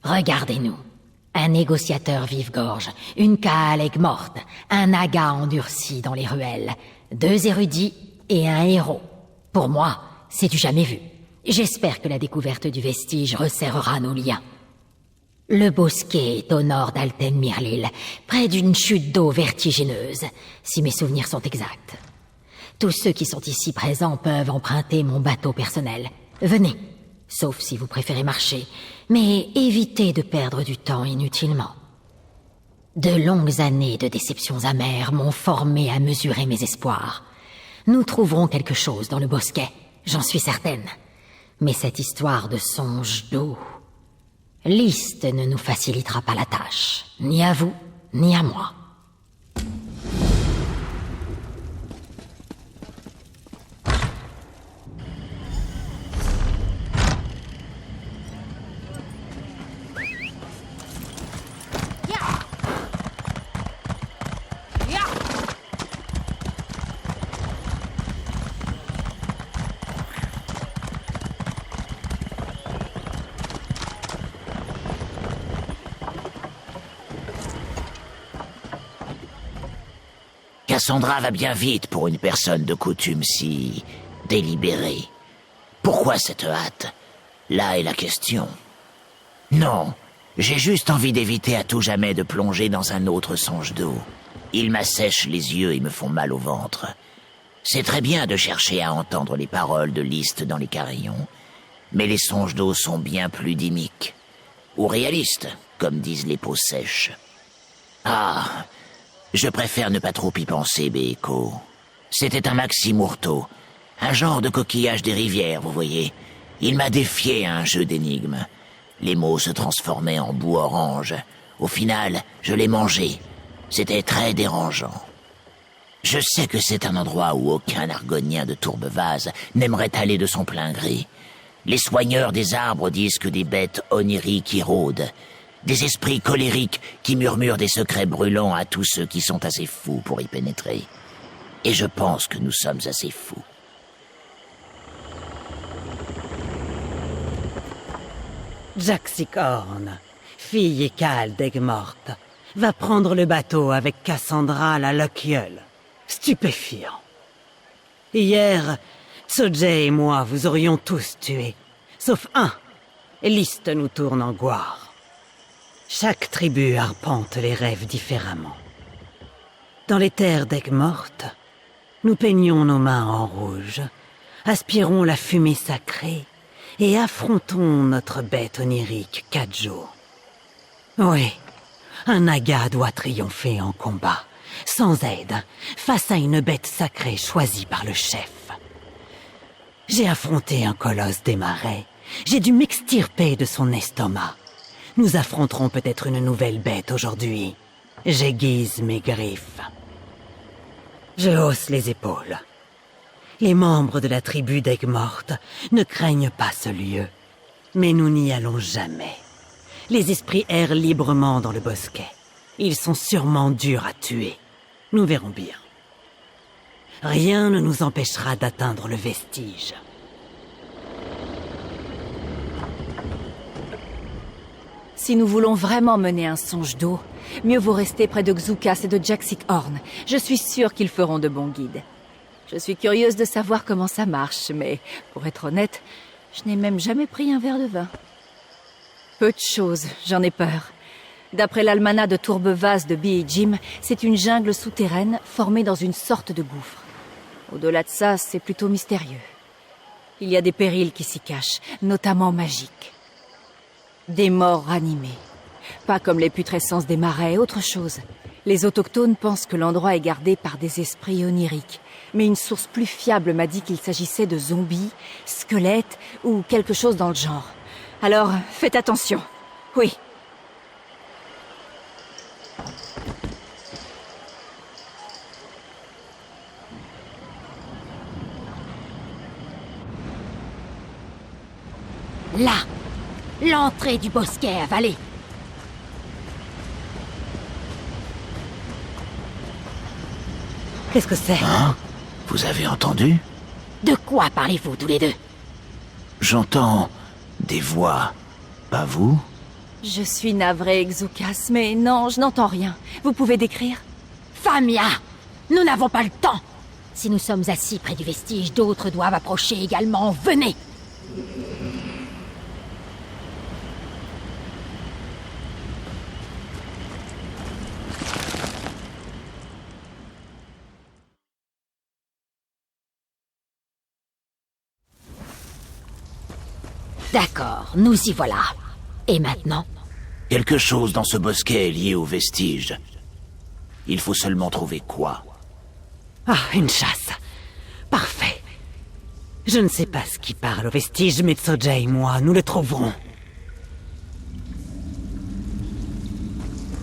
Regardez-nous. Un négociateur vive-gorge, une Kaaleg morte, un naga endurci dans les ruelles, 2 érudits et un héros. Pour moi, c'est du jamais vu. J'espère que la découverte du vestige resserrera nos liens. Le bosquet est au nord d'Alten Mirlil, près d'une chute d'eau vertigineuse, si mes souvenirs sont exacts. Tous ceux qui sont ici présents peuvent emprunter mon bateau personnel. Venez, sauf si vous préférez marcher, mais évitez de perdre du temps inutilement. De longues années de déceptions amères m'ont formé à mesurer mes espoirs. Nous trouverons quelque chose dans le bosquet, j'en suis certaine. Mais cette histoire de songe d'eau... Liste ne nous facilitera pas la tâche, ni à vous, ni à moi. Cassandra va bien vite pour une personne de coutume si... délibérée. Pourquoi cette hâte? Là est la question. Non, j'ai juste envie d'éviter à tout jamais de plonger dans un autre songe d'eau. Ils m'assèchent les yeux et me font mal au ventre. C'est très bien de chercher à entendre les paroles de Liste dans les carillons, mais les songes d'eau sont bien plus dymiques. Ou réalistes, comme disent les peaux sèches. Ah... Je préfère ne pas trop y penser, Beeko. C'était un maxi-mourteau, un genre de coquillage des rivières, vous voyez. Il m'a défié à un jeu d'énigmes. Les mots se transformaient en boue orange. Au final, je l'ai mangé. C'était très dérangeant. Je sais que c'est un endroit où aucun argonien de Tourbevaz n'aimerait aller de son plein gré. Les soigneurs des arbres disent que des bêtes oniriques y rôdent. Des esprits colériques qui murmurent des secrets brûlants à tous ceux qui sont assez fous pour y pénétrer. Et je pense que nous sommes assez fous. Jaxik Horn, fille et Kaaleg morte, va prendre le bateau avec Cassandra la Lockyeul. Stupéfiant. Hier, Sojay et moi vous aurions tous tués, sauf un. Liste nous tourne en goire. Chaque tribu arpente les rêves différemment. Dans les terres d'Aigues-Mortes, nous peignons nos mains en rouge, aspirons la fumée sacrée et affrontons notre bête onirique Kadjo. Oui, un naga doit triompher en combat, sans aide, face à une bête sacrée choisie par le chef. J'ai affronté un colosse des marais, j'ai dû m'extirper de son estomac. Nous affronterons peut-être une nouvelle bête aujourd'hui. J'aiguise mes griffes. Je hausse les épaules. Les membres de la tribu d'Aigues-Mortes ne craignent pas ce lieu. Mais nous n'y allons jamais. Les esprits errent librement dans le bosquet. Ils sont sûrement durs à tuer. Nous verrons bien. Rien ne nous empêchera d'atteindre le vestige. Si nous voulons vraiment mener un songe d'eau, mieux vaut rester près de Xukas et de Jaxik Horn. Je suis sûre qu'ils feront de bons guides. Je suis curieuse de savoir comment ça marche, mais pour être honnête, je n'ai même jamais pris un verre de vin. Peu de choses, j'en ai peur. D'après l'almanach de Tourbevaz de Bi-Jim, c'est une jungle souterraine formée dans une sorte de gouffre. Au-delà de ça, c'est plutôt mystérieux. Il y a des périls qui s'y cachent, notamment magiques. Des morts ranimés. Pas comme les putrescences des marais, autre chose. Les autochtones pensent que l'endroit est gardé par des esprits oniriques. Mais une source plus fiable m'a dit qu'il s'agissait de zombies, squelettes ou quelque chose dans le genre. Alors, faites attention. Oui. Là, l'entrée du bosquet avalée. Qu'est-ce que c'est? Hein? Vous avez entendu? De quoi parlez-vous tous les deux? J'entends des voix. Pas vous? Je suis navrée, Xoukas, mais non, je n'entends rien. Vous pouvez décrire? Famia! Nous n'avons pas le temps! Si nous sommes assis près du vestige, d'autres doivent approcher également. Venez! D'accord, nous y voilà. Et maintenant? Quelque chose dans ce bosquet est lié aux vestiges. Il faut seulement trouver quoi. Ah, une chasse. Parfait. Je ne sais pas ce qui parle aux vestiges, mais Tsoja et moi, nous le trouverons.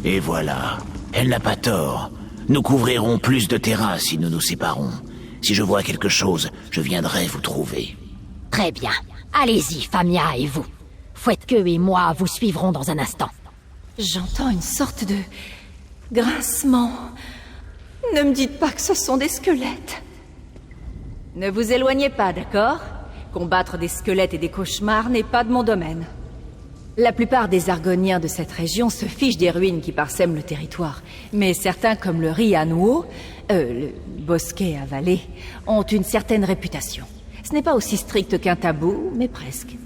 Et voilà. Elle n'a pas tort. Nous couvrirons plus de terrain si nous nous séparons. Si je vois quelque chose, je viendrai vous trouver. Très bien. Allez-y, Famia et vous. Fouette-queue et moi vous suivrons dans un instant. J'entends une sorte de grincement. Ne me dites pas que ce sont des squelettes. Ne vous éloignez pas, d'accord? Combattre des squelettes et des cauchemars n'est pas de mon domaine. La plupart des Argoniens de cette région se fichent des ruines qui parsèment le territoire. Mais certains, comme le Rianuo, le bosquet avalé, ont une certaine réputation. Ce n'est pas aussi strict qu'un tabou, mais presque.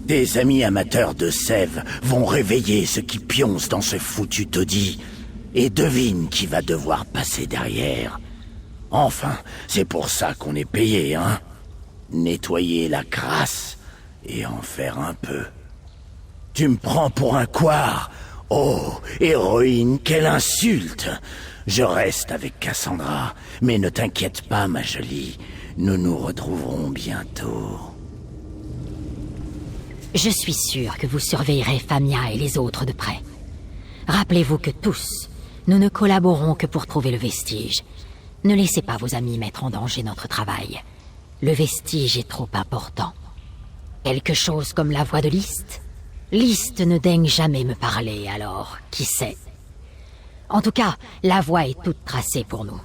Des amis amateurs de sève vont réveiller ceux qui pioncent dans ce foutu taudis. Et devine qui va devoir passer derrière. Enfin, c'est pour ça qu'on est payé, hein? Nettoyer la crasse et en faire un peu. Tu me prends pour un couard? Oh, héroïne, quelle insulte! Je reste avec Cassandra, mais ne t'inquiète pas, ma jolie. Nous nous retrouverons bientôt. Je suis sûr que vous surveillerez Famia et les autres de près. Rappelez-vous que tous, nous ne collaborons que pour trouver le vestige. Ne laissez pas vos amis mettre en danger notre travail. Le vestige est trop important. Quelque chose comme la voix de List? List ne daigne jamais me parler, alors qui sait? En tout cas, la voie est toute tracée pour nous.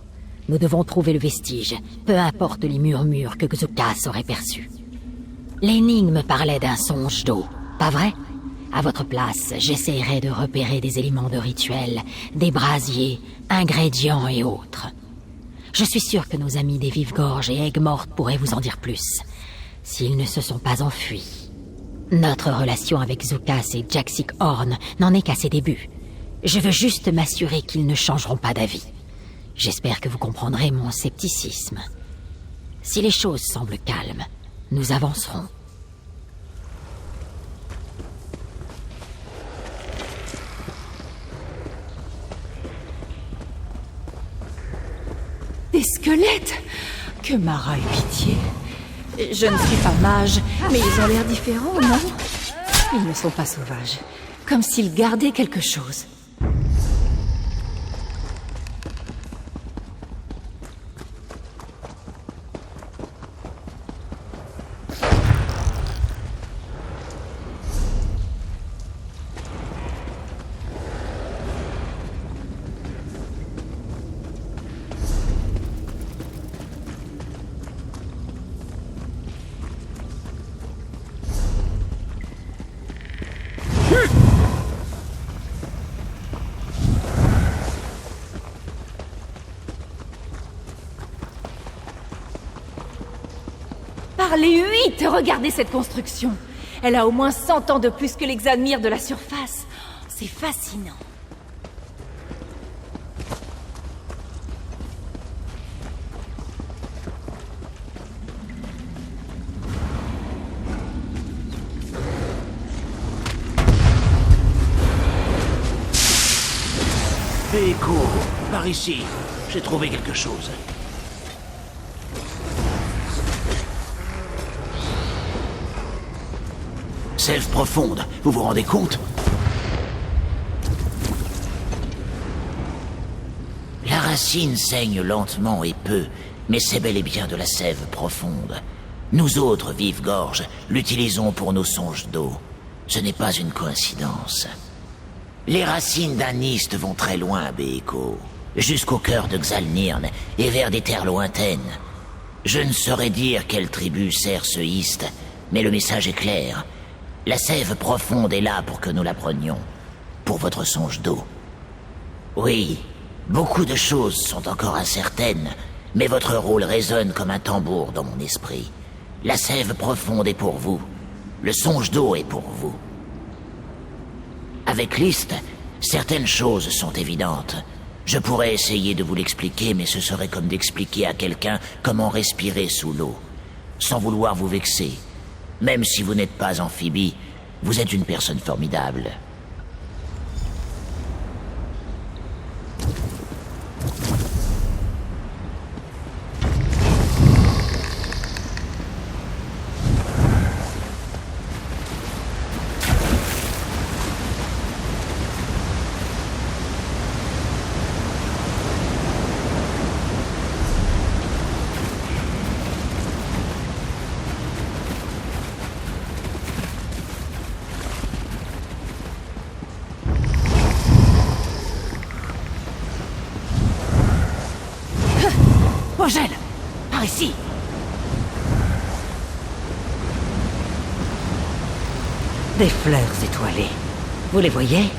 Nous devons trouver le vestige, peu importe les murmures que Xoukas aurait perçus. L'énigme parlait d'un songe d'eau, pas vrai? À votre place, j'essayerai de repérer des éléments de rituel, des brasiers, ingrédients et autres. Je suis sûr que nos amis des Vives-Gorges et Aigues-Mortes pourraient vous en dire plus, s'ils ne se sont pas enfuis. Notre relation avec Xoukas et Jaxic Horn n'en est qu'à ses débuts. Je veux juste m'assurer qu'ils ne changeront pas d'avis. J'espère que vous comprendrez mon scepticisme. Si les choses semblent calmes, nous avancerons. Des squelettes? Que Mara ait pitié. Je ne suis pas mage, mais ils ont l'air différents, non? Ils ne sont pas sauvages. Comme s'ils gardaient quelque chose. Par les 8, regardez cette construction. Elle a au moins 100 ans de plus que l'Examir de la surface. C'est fascinant. Echo, par ici. J'ai trouvé quelque chose. Sève profonde, vous vous rendez compte? La racine saigne lentement et peu, mais c'est bel et bien de la sève profonde. Nous autres, Vives-Gorges, l'utilisons pour nos songes d'eau. Ce n'est pas une coïncidence. Les racines d'un Ist vont très loin, Beeko, jusqu'au cœur de Xalnirn et vers des terres lointaines. Je ne saurais dire quelle tribu sert ce Ist, Mais le message est clair. La sève profonde est là pour que nous la prenions. Pour votre songe d'eau. Oui, beaucoup de choses sont encore incertaines, mais votre rôle résonne comme un tambour dans mon esprit. La sève profonde est pour vous. Le songe d'eau est pour vous. Avec List, certaines choses sont évidentes. Je pourrais essayer de vous l'expliquer, mais ce serait comme d'expliquer à quelqu'un comment respirer sous l'eau, sans vouloir vous vexer. Même si vous n'êtes pas amphibie, vous êtes une personne formidable. Vogel, par ici. Des fleurs étoilées. Vous les voyez?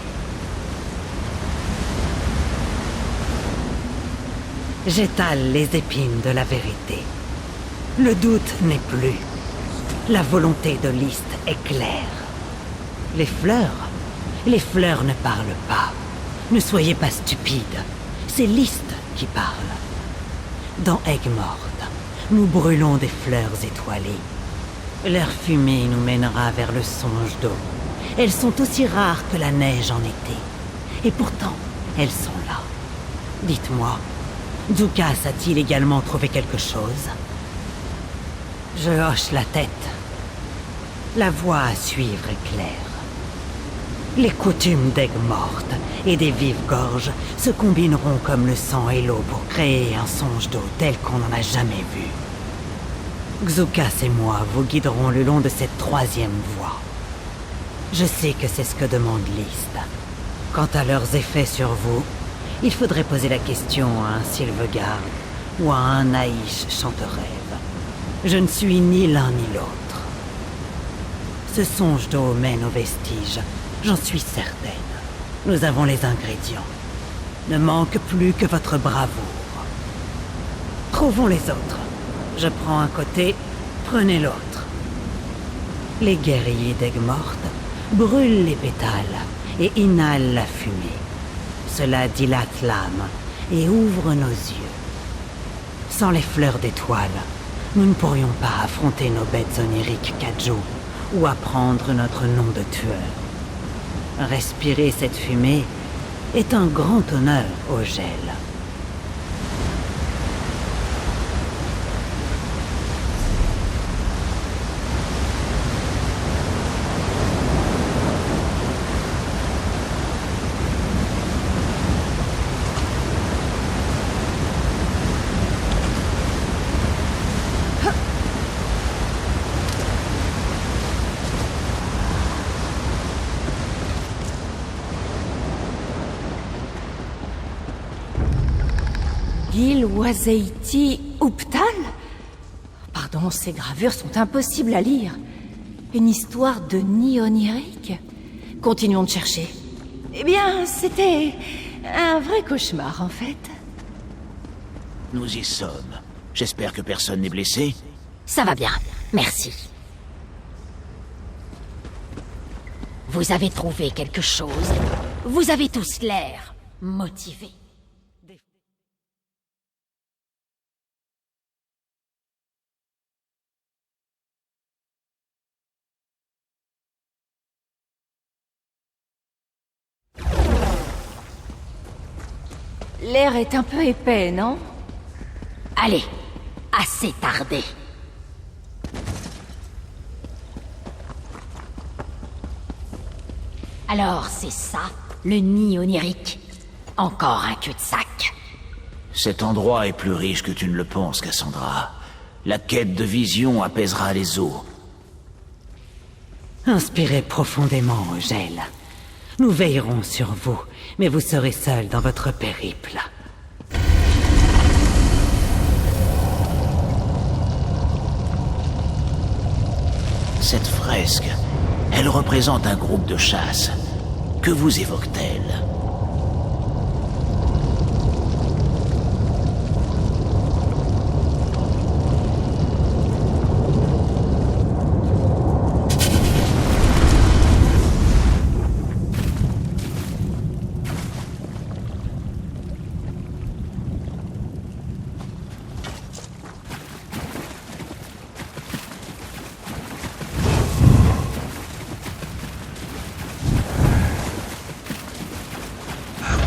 J'étale les épines de la vérité. Le doute n'est plus. La volonté de List est claire. Les fleurs ne parlent pas. Ne soyez pas stupides. C'est List qui parle. Dans Aigues-Mortes, nous brûlons des fleurs étoilées. Leur fumée nous mènera vers le songe d'eau. Elles sont aussi rares que la neige en été. Et pourtant, elles sont là. Dites-moi, Zoukas a-t-il également trouvé quelque chose? Je hoche la tête. La voie à suivre est claire. Les coutumes d'Aigues-Mortes et des Vives-Gorges se combineront comme le sang et l'eau pour créer un songe d'eau tel qu'on n'en a jamais vu. Zoukas et moi vous guiderons le long de cette troisième voie. Je sais que c'est ce que demande List. Quant à leurs effets sur vous, il faudrait poser la question à un Sylvegard ou à un Naïch Chanterêve. Je ne suis ni l'un ni l'autre. Ce songe d'eau mène aux vestiges. J'en suis certaine. Nous avons les ingrédients. Ne manque plus que votre bravoure. Trouvons les autres. Je prends un côté, prenez l'autre. Les guerriers d'Aigues-Mortes brûlent les pétales et inhalent la fumée. Cela dilate l'âme et ouvre nos yeux. Sans les fleurs d'étoiles, nous ne pourrions pas affronter nos bêtes oniriques Kajou ou apprendre notre nom de tueur. Respirer cette fumée est un grand honneur au gel. Gil-Wazeiti Uptal? Pardon, ces gravures sont impossibles à lire. Une histoire de nid onirique? Continuons de chercher. Eh bien, c'était un vrai cauchemar, en fait. Nous y sommes. J'espère que personne n'est blessé. Ça va bien, merci. Vous avez trouvé quelque chose. Vous avez tous l'air motivés. L'air est un peu épais, non? Allez, assez tardé. Alors, c'est ça, le nid onirique. Encore un cul-de-sac. Cet endroit est plus riche que tu ne le penses, Cassandra. La quête de vision apaisera les eaux. Inspirez profondément, Ogel. Nous veillerons sur vous, mais vous serez seul dans votre périple. Cette fresque, elle représente un groupe de chasse. Que vous évoque-t-elle?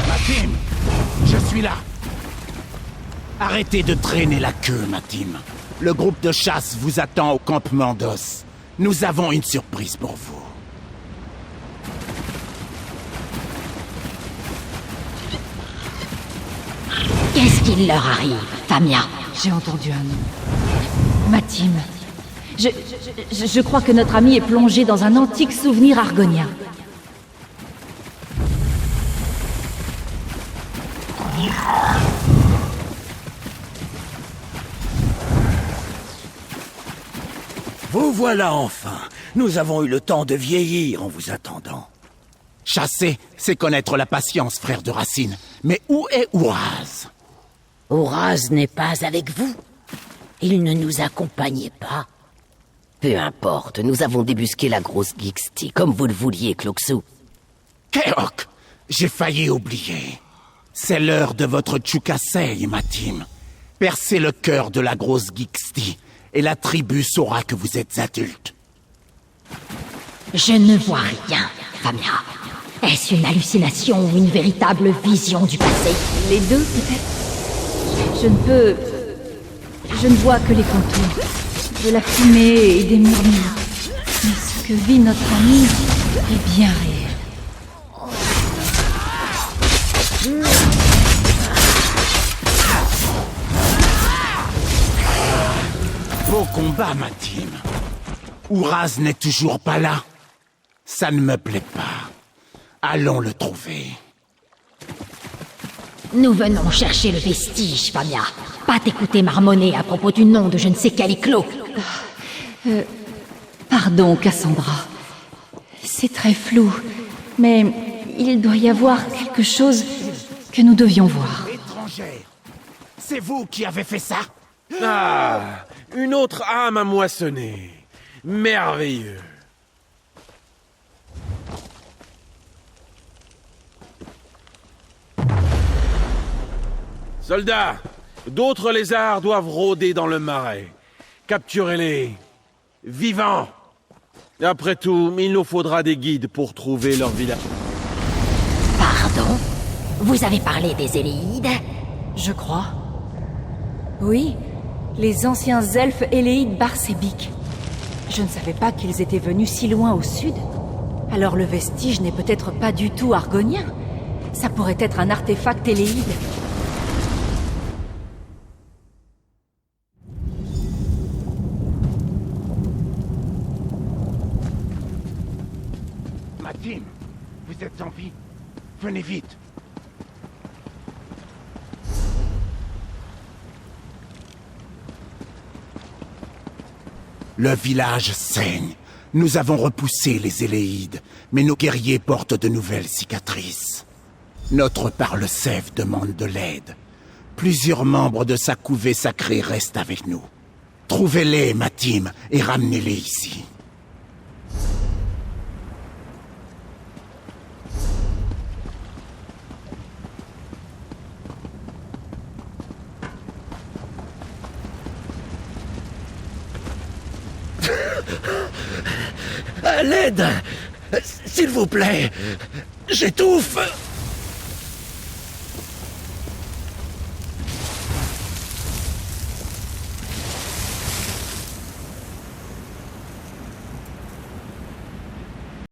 Matim, je suis là. Arrêtez de traîner la queue, Matim. Le groupe de chasse vous attend au campement d'Os. Nous avons une surprise pour vous. Qu'est-ce qu'il leur arrive, Famia? J'ai entendu un nom. Matim. Je crois que notre ami est plongé dans un antique souvenir argonien. Vous voilà enfin. Nous avons eu le temps de vieillir en vous attendant. Chasser, c'est connaître la patience, frère de Racine. Mais où est Uraz? Uraz n'est pas avec vous. Il ne nous accompagnait pas. Peu importe, nous avons débusqué la grosse Gixty, comme vous le vouliez, Cloxou. Keok, j'ai failli oublier. C'est l'heure de votre Tchoukasei, Matim. Percez le cœur de la grosse Gixty, et la tribu saura que vous êtes adulte. Je ne vois rien, Famia. Est-ce une hallucination ou une véritable vision du passé? Les deux, peut-être? Je ne vois que les contours. De la fumée et des murmures. Mais ce que vit notre ami est bien réel. Beau combat, Matim. Uraz n'est toujours pas là. Ça ne me plaît pas. Allons le trouver. Nous venons chercher le vestige, Famia. Pas t'écouter marmonner à propos du nom de je ne sais quel éclos. Pardon, Cassandra. C'est très flou, mais il doit y avoir quelque chose que nous devions voir. Étrangère, c'est vous qui avez fait ça? Ah, une autre âme à moissonner. Merveilleux. Soldats, d'autres lézards doivent rôder dans le marais. Capturez-les, vivants. Après tout, il nous faudra des guides pour trouver leur village. Pardon? Vous avez parlé des Éléides? Je crois. Oui, les anciens elfes éléides barsébiques. Je ne savais pas qu'ils étaient venus si loin au sud. Alors le vestige n'est peut-être pas du tout argonien. Ça pourrait être un artefact éléide. Matim, vous êtes en vie? Venez vite. Le village saigne. Nous avons repoussé les Éléides, mais nos guerriers portent de nouvelles cicatrices. Notre parle-sève demande de l'aide. Plusieurs membres de sa couvée sacrée restent avec nous. Trouvez-les, Matim, et ramenez-les ici. À l'aide! S'il vous plaît! J'étouffe!